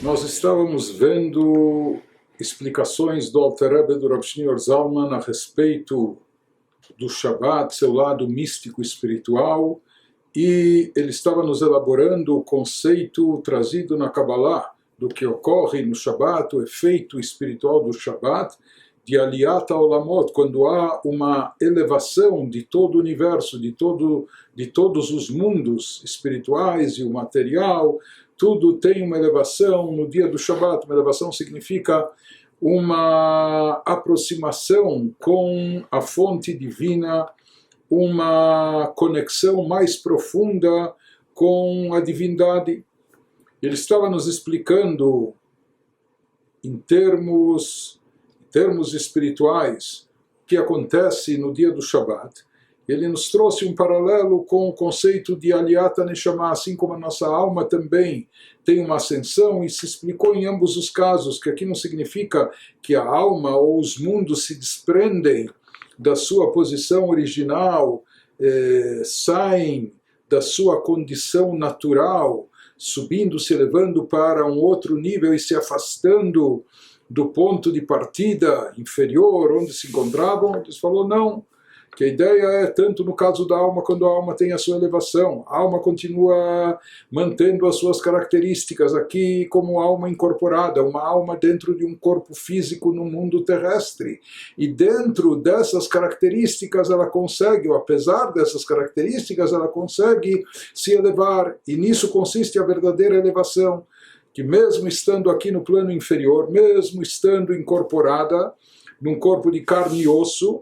Nós estávamos vendo explicações do Alter Rebbe do Rav Shneur Zalman a respeito do Shabbat, seu lado místico espiritual, e ele estava nos elaborando o conceito trazido na Kabbalah do que ocorre no Shabbat, o efeito espiritual do Shabbat, de Aliyat Olamot, quando há uma elevação de todo o universo, de todos os mundos espirituais e o material. Tudo tem uma elevação no dia do Shabbat. Uma elevação significa uma aproximação com a fonte divina, uma conexão mais profunda com a divindade. Ele estava nos explicando em termos espirituais o que acontece no dia do Shabbat. Ele nos trouxe um paralelo com o conceito de Aliyat Neshama, assim como a nossa alma também tem uma ascensão, e se explicou em ambos os casos que aqui não significa que a alma ou os mundos se desprendem da sua posição original, saem da sua condição natural, subindo, se elevando para um outro nível e se afastando do ponto de partida inferior onde se encontravam. Ele falou não, que a ideia é tanto no caso da alma, quando a alma tem a sua elevação, a alma continua mantendo as suas características aqui como alma incorporada, uma alma dentro de um corpo físico no mundo terrestre, e dentro dessas características ela consegue, ou apesar dessas características ela consegue se elevar, e nisso consiste a verdadeira elevação, que mesmo estando aqui no plano inferior, mesmo estando incorporada num corpo de carne e osso,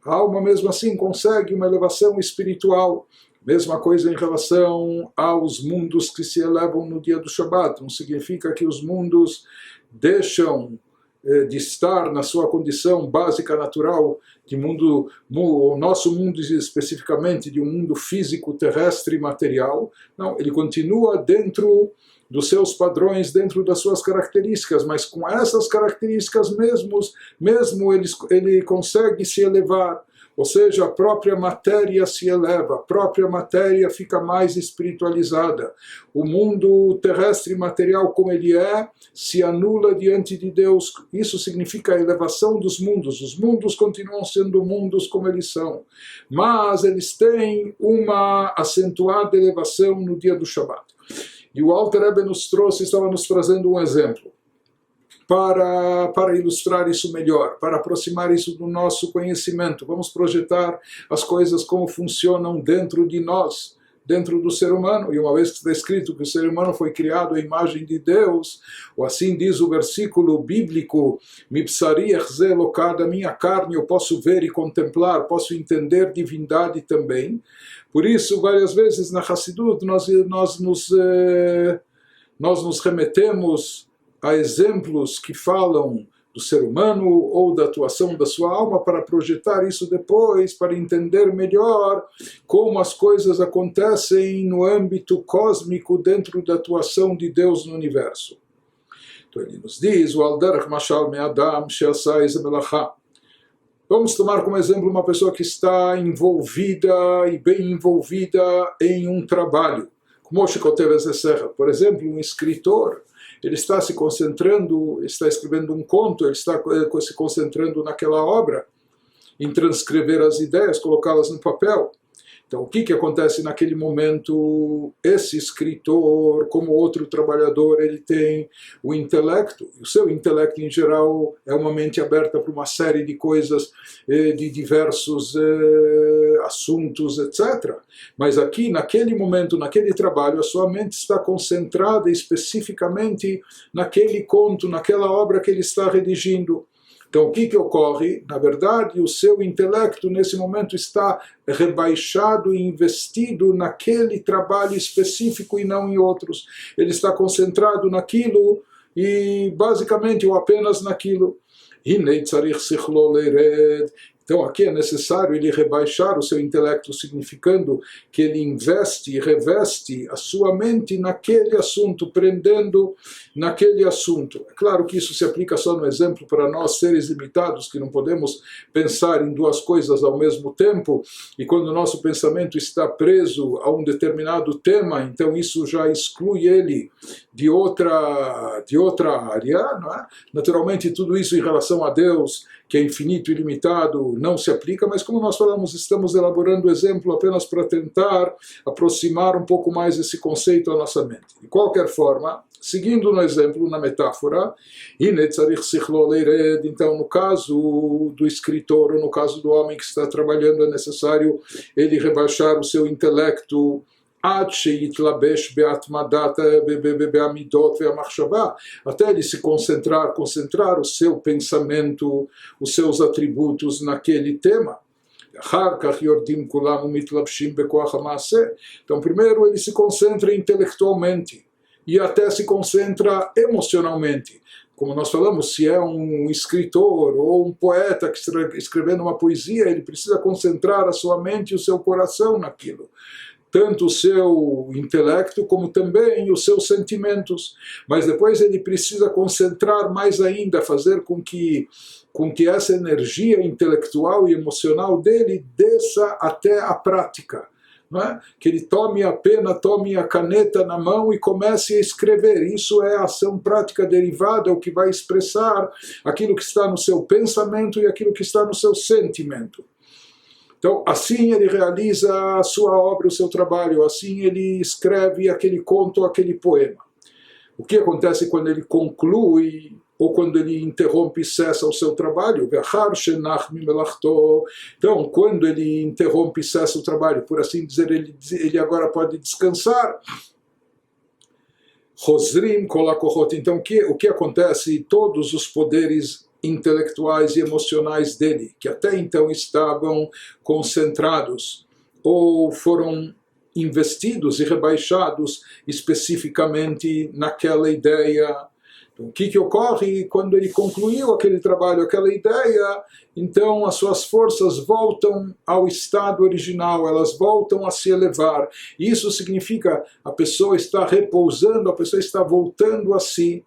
a alma mesmo assim consegue uma elevação espiritual. Mesma coisa em relação aos mundos que se elevam no dia do Shabbat. Não significa que os mundos deixam de estar na sua condição básica natural, de o nosso mundo especificamente de um mundo físico, terrestre e material. Não, ele continua dentro dos seus padrões, dentro das suas características, mas com essas características mesmo ele consegue se elevar, ou seja, a própria matéria se eleva, a própria matéria fica mais espiritualizada. O mundo terrestre e material como ele se anula diante de Deus. Isso significa a elevação dos mundos. Os mundos continuam sendo mundos como eles são, mas eles têm uma acentuada elevação no dia do Shabbat. E o Alter Rebbe estava nos trazendo um exemplo para ilustrar isso melhor, para aproximar isso do nosso conhecimento. Vamos projetar as coisas como funcionam dentro de nós, dentro do ser humano. E uma vez que está escrito que o ser humano foi criado à imagem de Deus, ou assim diz o versículo bíblico, Mipsari echze Eloká, da minha carne eu posso ver e contemplar, posso entender divindade também. Por isso, várias vezes na Hassidut nós nos remetemos a exemplos que falam do ser humano ou da atuação da sua alma para projetar isso depois, para entender melhor como as coisas acontecem no âmbito cósmico dentro da atuação de Deus no universo. Então ele nos diz, o Alderach Mashal Me'adam She'asai Zemelachá. Vamos tomar como exemplo uma pessoa que está envolvida e bem envolvida em um trabalho. Como por exemplo, um escritor, ele está se concentrando, está escrevendo um conto, ele está se concentrando naquela obra, em transcrever as ideias, colocá-las no papel. Então, o que acontece naquele momento? Esse escritor, como outro trabalhador, ele tem o intelecto. O seu intelecto, em geral, é uma mente aberta para uma série de coisas, de diversos assuntos, etc. Mas aqui, naquele momento, naquele trabalho, a sua mente está concentrada especificamente naquele conto, naquela obra que ele está redigindo. Então, o que ocorre? Na verdade, o seu intelecto, nesse momento, está rebaixado e investido naquele trabalho específico e não em outros. Ele está concentrado naquilo e, basicamente, ou apenas naquilo. Então aqui é necessário ele rebaixar o seu intelecto, significando que ele investe e reveste a sua mente naquele assunto, prendendo naquele assunto. É claro que isso se aplica só no exemplo para nós seres limitados, que não podemos pensar em duas coisas ao mesmo tempo, e quando o nosso pensamento está preso a um determinado tema, então isso já exclui ele de outra área, não é? Naturalmente tudo isso em relação a Deus, que é infinito e ilimitado, não se aplica, mas como nós falamos, estamos elaborando o exemplo apenas para tentar aproximar um pouco mais esse conceito à nossa mente. De qualquer forma, seguindo no exemplo, na metáfora, então no caso do escritor, ou no caso do homem que está trabalhando, é necessário ele rebaixar o seu intelecto até ele se concentrar o seu pensamento, os seus atributos naquele tema. Então primeiro ele se concentra intelectualmente e até se concentra emocionalmente. Como nós falamos, se é um escritor ou um poeta que está escrevendo uma poesia, ele precisa concentrar a sua mente e o seu coração naquilo. Tanto o seu intelecto como também os seus sentimentos. Mas depois ele precisa concentrar mais ainda, fazer com que essa energia intelectual e emocional dele desça até a prática. Não é? Que ele tome a pena, tome a caneta na mão e comece a escrever. Isso é a ação prática derivada, o que vai expressar aquilo que está no seu pensamento e aquilo que está no seu sentimento. Então, assim ele realiza a sua obra, o seu trabalho, assim ele escreve aquele conto, aquele poema. O que acontece quando ele conclui, ou quando ele interrompe e cessa o seu trabalho? Então, quando ele interrompe e cessa o trabalho, por assim dizer, ele agora pode descansar. Então, o que acontece? Todos os poderes intelectuais e emocionais dele, que até então estavam concentrados ou foram investidos e rebaixados especificamente naquela ideia. Então, o que ocorre quando ele concluiu aquele trabalho, aquela ideia? Então as suas forças voltam ao estado original, elas voltam a se elevar. Isso significa a pessoa está repousando, a pessoa está voltando a si.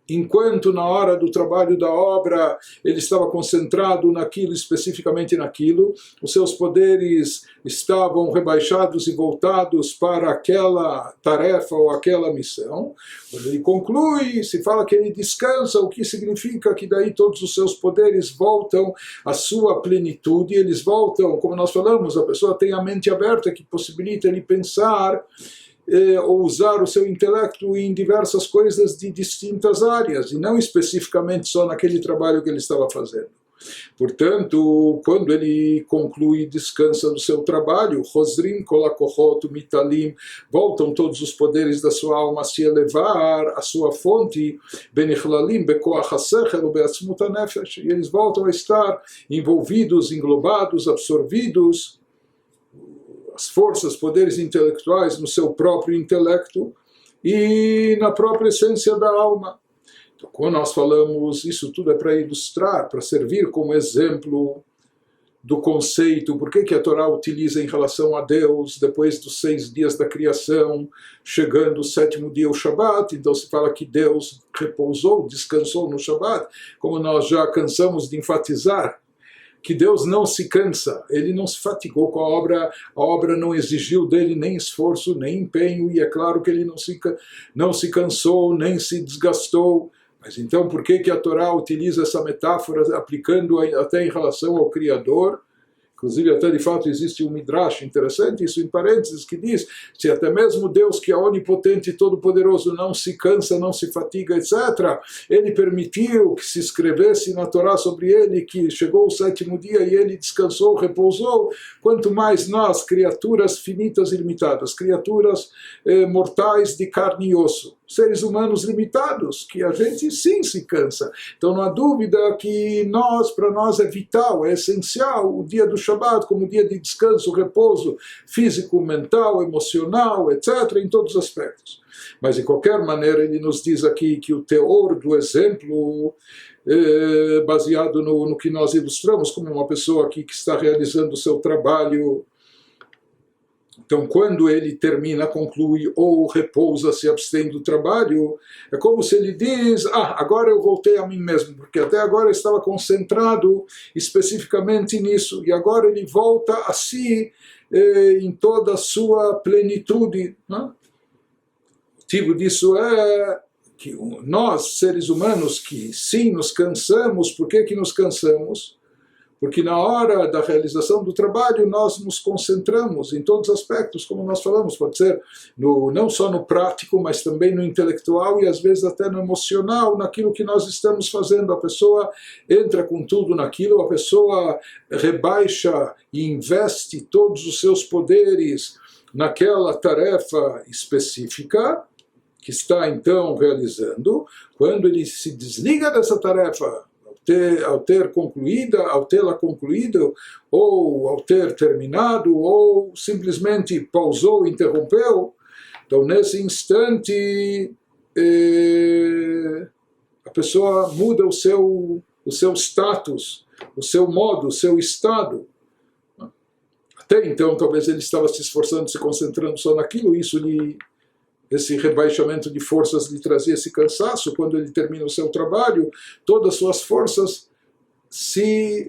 Enquanto na hora do trabalho da obra ele estava concentrado naquilo, especificamente naquilo, os seus poderes estavam rebaixados e voltados para aquela tarefa ou aquela missão. Quando ele conclui, se fala que ele descansa, o que significa que daí todos os seus poderes voltam à sua plenitude, eles voltam, como nós falamos, a pessoa tem a mente aberta que possibilita ele pensar ou usar o seu intelecto em diversas coisas de distintas áreas, e não especificamente só naquele trabalho que ele estava fazendo. Portanto, quando ele conclui e descansa do seu trabalho, voltam todos os poderes da sua alma a se elevar à sua fonte, e eles voltam a estar envolvidos, englobados, absorvidos, as forças, poderes intelectuais no seu próprio intelecto e na própria essência da alma. Então, quando nós falamos, isso tudo é para ilustrar, para servir como exemplo do conceito, por que a Torá utiliza em relação a Deus, depois dos 6 dias da criação, chegando o 7º dia, o Shabat, então se fala que Deus repousou, descansou no Shabat, como nós já cansamos de enfatizar, que Deus não se cansa, ele não se fatigou com a obra não exigiu dele nem esforço, nem empenho, e é claro que ele não se cansou, nem se desgastou. Mas então por que a Torá utiliza essa metáfora, aplicando até em relação ao Criador? Inclusive até de fato existe um midrash interessante, isso em parênteses, que diz, se até mesmo Deus que é onipotente e todo-poderoso não se cansa, não se fatiga, etc., ele permitiu que se escrevesse na Torá sobre ele que chegou o 7º dia e ele descansou, repousou, quanto mais nós, criaturas finitas e limitadas, criaturas mortais de carne e osso. seres humanos limitados, que a gente sim se cansa. Então não há dúvida que para nós é vital, é essencial o dia do Shabat como dia de descanso, repouso físico, mental, emocional, etc., em todos os aspectos. Mas de qualquer maneira ele nos diz aqui que o teor do exemplo, baseado no que nós ilustramos, como uma pessoa aqui que está realizando o seu trabalho. Então, quando ele termina, conclui ou repousa, se abstém do trabalho, é como se ele diz, agora eu voltei a mim mesmo, porque até agora eu estava concentrado especificamente nisso, e agora ele volta a si em toda a sua plenitude. Né? O motivo disso é que nós, seres humanos, que sim nos cansamos, por que nos cansamos? Porque na hora da realização do trabalho nós nos concentramos em todos os aspectos, como nós falamos, pode ser não só no prático, mas também no intelectual e às vezes até no emocional, naquilo que nós estamos fazendo. A pessoa entra com tudo naquilo, a pessoa rebaixa e investe todos os seus poderes naquela tarefa específica que está então realizando. Quando ele se desliga dessa tarefa, ao tê-la concluído, ou ao ter terminado, ou simplesmente pausou, interrompeu, então nesse instante a pessoa muda o seu status, o seu modo, o seu estado. Até então talvez ele estava se esforçando, se concentrando só naquilo, esse rebaixamento de forças lhe trazia esse cansaço. Quando ele termina o seu trabalho, todas as suas forças,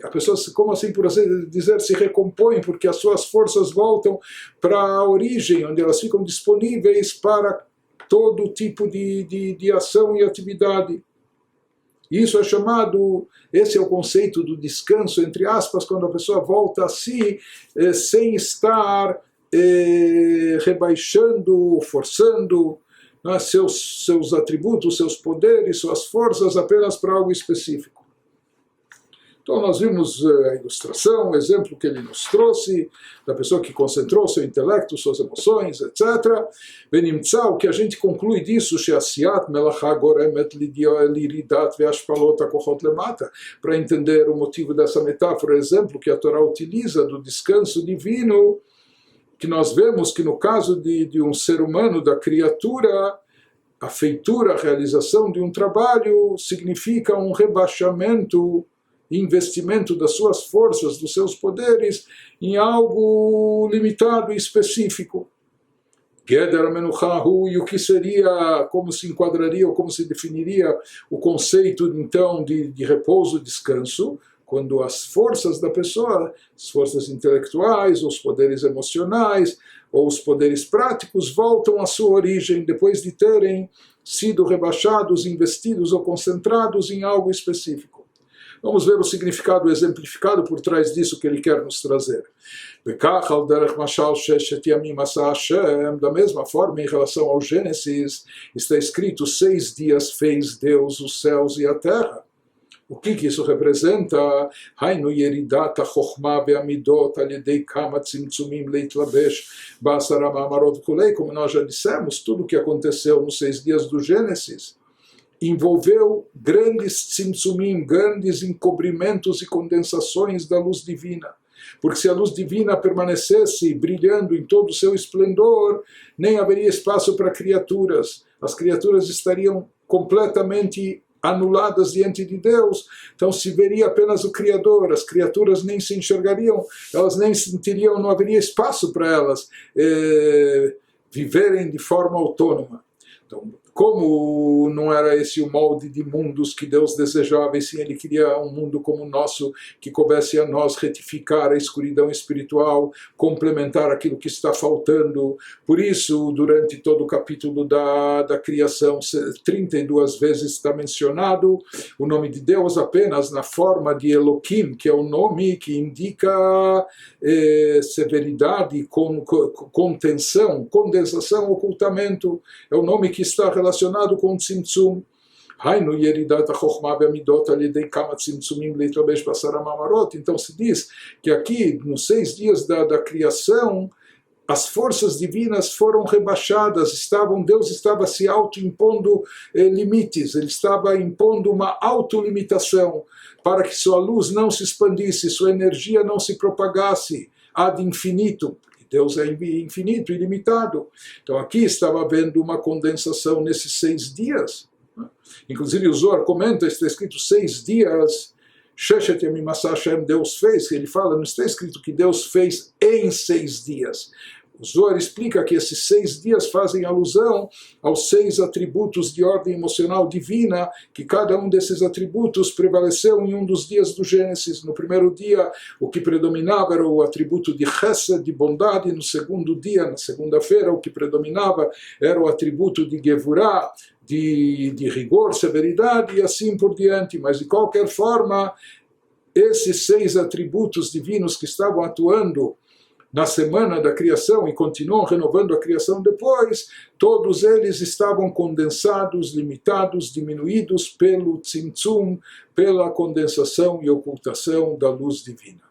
a pessoa, como assim por assim dizer, se recompõem, porque as suas forças voltam para a origem, onde elas ficam disponíveis para todo tipo de ação e atividade. Isso é chamado, esse é o conceito do descanso, entre aspas, quando a pessoa volta a si, sem estar rebaixando, forçando, né, seus atributos, seus poderes, suas forças apenas para algo específico. Então nós vimos a ilustração, o exemplo que ele nos trouxe, da pessoa que concentrou seu intelecto, suas emoções, etc. Benimtza, o que a gente conclui disso, she'asiyat melacha goremet liridat ve'ashpalot hakochot lemata, para entender o motivo dessa metáfora, exemplo que a Torá utiliza do descanso divino, que nós vemos que no caso de um ser humano, da criatura, a feitura, a realização de um trabalho significa um rebaixamento, investimento das suas forças, dos seus poderes em algo limitado e específico. Geder menuchahu, e o que seria, como se enquadraria ou como se definiria o conceito então de repouso, descanso, quando as forças da pessoa, as forças intelectuais, os poderes emocionais, ou os poderes práticos, voltam à sua origem, depois de terem sido rebaixados, investidos ou concentrados em algo específico. Vamos ver o significado exemplificado por trás disso que ele quer nos trazer. Da mesma forma, em relação ao Gênesis, está escrito: 6 dias fez Deus os céus e a terra. O que isso representa? Hainu yeridat ha-chokhmah ve'amidot al-yedei kama tzimtzumim leitlabesh ba'asara ma'amarot kulei. Como nós já dissemos, tudo o que aconteceu nos 6 dias do Gênesis envolveu grandes tzimtzumim, grandes encobrimentos e condensações da luz divina. Porque se a luz divina permanecesse brilhando em todo o seu esplendor, nem haveria espaço para criaturas. As criaturas estariam completamente anuladas diante de Deus, então se veria apenas o Criador, as criaturas nem se enxergariam, elas nem sentiriam, não haveria espaço para elas viverem de forma autônoma. Então, como não era esse o molde de mundos que Deus desejava, e sim Ele queria um mundo como o nosso, que coubesse a nós retificar a escuridão espiritual, complementar aquilo que está faltando. Por isso, durante todo o capítulo da criação, 32 vezes está mencionado o nome de Deus apenas na forma de Elohim, que é o nome que indica severidade, contenção, condensação, ocultamento. É o nome que está relacionado com Tzimtzum. Hainu yeridat ha-chokhmah ve'amidot al-yedei kama tzimtzumim leitlabesh ba'asara ma'amarot. Então se diz que aqui, nos 6 dias da criação, as forças divinas foram rebaixadas, Deus estava se autoimpondo limites, ele estava impondo uma autolimitação para que sua luz não se expandisse, sua energia não se propagasse ad infinito. Deus é infinito, ilimitado. Então aqui estava havendo uma condensação nesses 6 dias. Inclusive o Zohar comenta, está escrito 6 dias, Sheshet Yamim Asa Hashem, Deus fez, ele fala, não está escrito que Deus fez em 6 dias. O Zohar explica que esses 6 dias fazem alusão aos 6 atributos de ordem emocional divina, que cada um desses atributos prevaleceu em um dos dias do Gênesis. No primeiro dia, o que predominava era o atributo de Chesed, de bondade. No segundo dia, na segunda-feira, o que predominava era o atributo de Gevurah, de rigor, severidade e assim por diante. Mas, de qualquer forma, esses 6 atributos divinos que estavam atuando na semana da criação e continuam renovando a criação depois, todos eles estavam condensados, limitados, diminuídos pelo tzimtzum, pela condensação e ocultação da luz divina.